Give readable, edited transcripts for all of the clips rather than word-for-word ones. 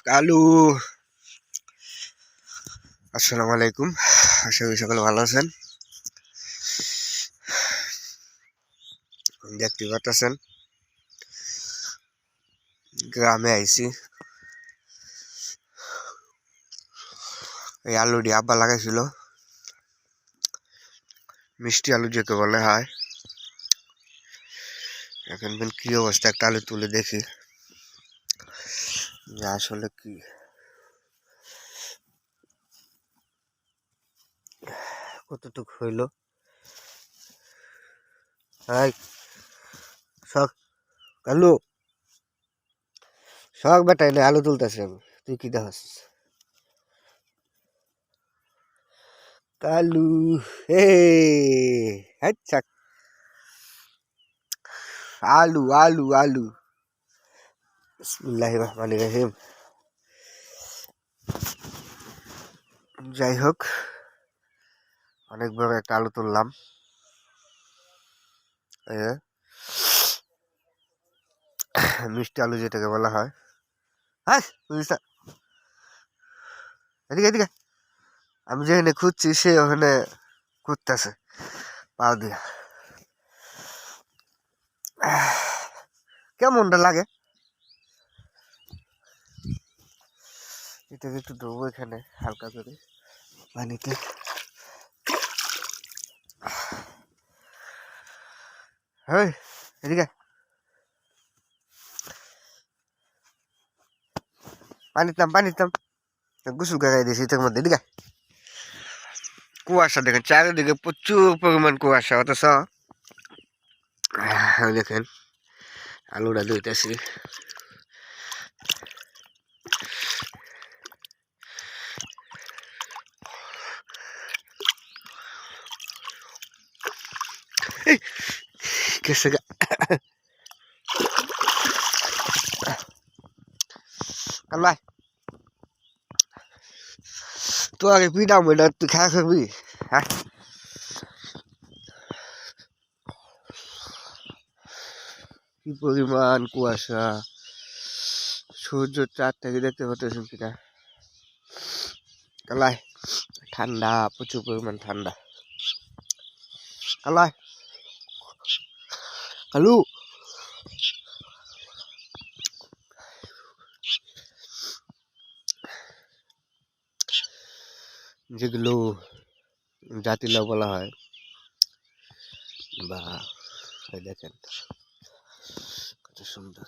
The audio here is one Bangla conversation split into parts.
কালু, আসসালামু আলাইকুম। আশা করি সকলে ভালো আছেন। দেখতে পাচ্ছেন গ্রামে আইছি। এই আলুটি আব্বা লাগাইছিল, মিষ্টি আলু যাকে বলে হয়। এখন কি অবস্থা, একটা আলু তুলে দেখি যে আসলে কি কতটুকু হইল। শখ কালু, শখ বেটা, এনে আলু তুলতেছি আমি, তুই কি দেখাস? কালু হে, আচ্ছা, আলু আলু আলু। বিসমিল্লাহির রহমানির রহিম। যাই হোক, অনেক বড় একটা আলু তুললাম। মিষ্টি আলু যেটাকে বলা হয়। হ্যাঁ, এদিকে এদিকে, আমি যেখানে খুঁজছি সে ওখানে খুঁজতেছে পাও দিয়া। কেমনটা লাগে এটাকে একটু দেবো এখানে হালকা করে পানিতে। হ্যাঁ, এদিকে পানিতাম গোসল গাই দিয়েছি এটার মধ্যে। এদিকে কুয়াশা দেখেন, চারিদিকে প্রচুর পরিমাণ কুয়াশা, অথচ দেখেন আলুটা ধুইতেছি। কেসে কালাই তো আগে পিটাম, এটা তুই খাওয়া খাবি? হ্যাঁ, কি পরিমাণ কুয়াশা, সূর্য চাঁদ থেকে দেখতে পাচ্ছেন কিনা। কালাই ঠান্ডা, প্রচুর পরিমাণ ঠান্ডা। কালাই কালু, যেগুলো জাতিলাউ বলা হয়, বা দেখেন কত সুন্দর।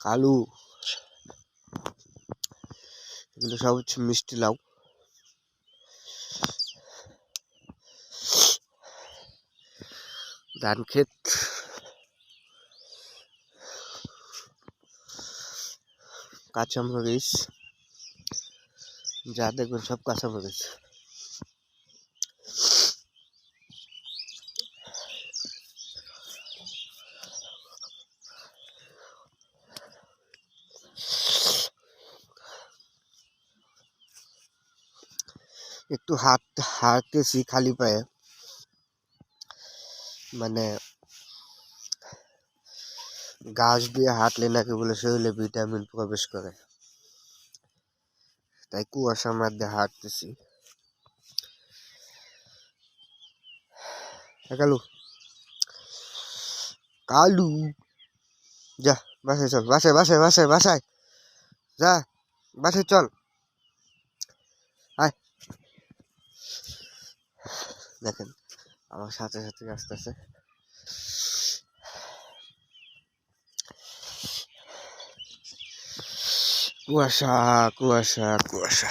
কালু, এগুলো সব হচ্ছে মিষ্টি লাউ। ধান ক্ষেত, কাঁচামরিচ, যা দেখবেন সব কাঁচামরিচ। একটু হাঁটতেছি খালি পায়ে, মানে গাছ দিয়ে হাঁটলে নাকি বলে শরীরে ভিটামিন প্রবেশ করে, তাই কুয়াশার মধ্যে হাঁটতেছি। কালু কালু, যা বাসায় চল, বাসায় যা, বাসায় চল। আয়, দেখেন আমার সাথে সাথে আসতেছে। কুয়াশা কুয়াশা কুয়াশা।